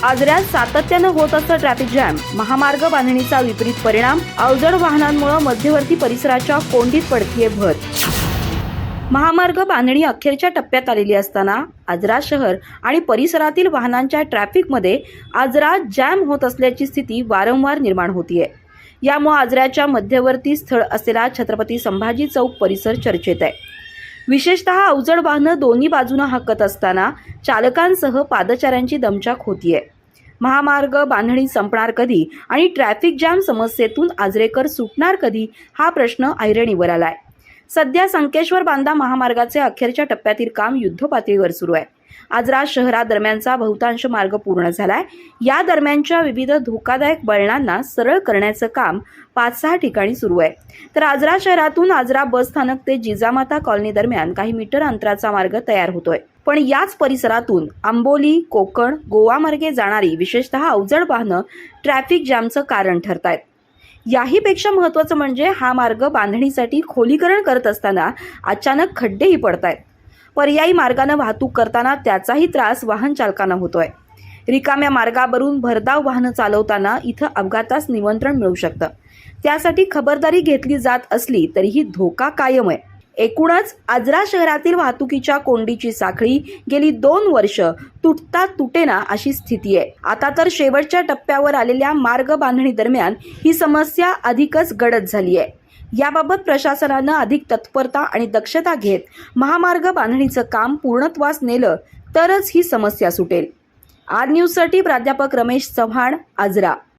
आजऱ्यात सातत्यानं होत असतं ट्रॅफिक जॅम. महामार्ग बांधणीचा विपरीत परिणाम. अवजड वाहनांमुळे मध्यवर्ती परिसराच्या कोंडीत पडतीये भर. महामार्ग बांधणी अखेरच्या टप्प्यात आलेली असताना आजरा शहर आणि परिसरातील वाहनांच्या ट्रॅफिकमध्ये आजरा जॅम होत असल्याची स्थिती वारंवार निर्माण होतीये. यामुळे आजऱ्याच्या मध्यवर्ती स्थळ असलेला छत्रपती संभाजी चौक परिसर चर्चेत आहे. विशेषतः अवजड वाहनं दोन्ही बाजूने हाकत असताना चालकांसह पादचाऱ्यांची दमछाक होतीये. महामार्ग बांधणी संपणार कधी आणि ट्रॅफिक जॅम समस्येतून आजरेकर सुटणार कधी हा प्रश्न ऐरणीवर आलाय. सध्या संकेश्वर बांदा महामार्गाचे अखेरच्या टप्प्यातील काम युद्धपातळीवर सुरू आहे. आजरा शहरादरम्यानचा बहुतांश मार्ग पूर्ण झालाय. या दरम्यानच्या विविध धोकादायक वळणांना सरळ करण्याचं काम 5-6 ठिकाणी सुरू आहे. तर आजरा शहरातून आजरा बस स्थानक ते जिजामाता कॉलनी दरम्यान काही मीटर अंतराचा मार्ग तयार होतोय. पण याच परिसरातून आंबोली, कोकण, गोवा मार्गे जाणारी विशेषतः अवजड वाहनं ट्रॅफिक जॅमचं कारण ठरतायत. याहीपेक्षा महत्त्वाचं म्हणजे हा मार्ग बांधणीसाठी खोलीकरण करत असताना अचानक खड्डेही पडतायत. पर्यायी मार्गाने वाहतूक करताना त्याचाही त्रास वाहन चालकांना होतोय. रिकाम्या मार्गावरून भरधाव वाहनं चालवताना इथं अपघातास निमंत्रण मिळू शकतं. त्यासाठी खबरदारी घेतली जात असली तरीही धोका कायम आहे. एकूणच आजरा शहरातील वाहतुकीच्या कोंडीची साखळी गेली 2 वर्ष तुटता तुटेना अशी स्थिती आहे. आता तर शेवटच्या टप्प्यावर आलेल्या मार्ग बांधणी दरम्यान ही समस्या अधिकच गडद झाली आहे. याबाबत प्रशासनानं अधिक तत्परता आणि दक्षता घेत महामार्ग बांधणीचं काम पूर्णत्वास नेलं तरच ही समस्या सुटेल. आर न्यूजसाठी प्राध्यापक रमेश चव्हाण, आजरा.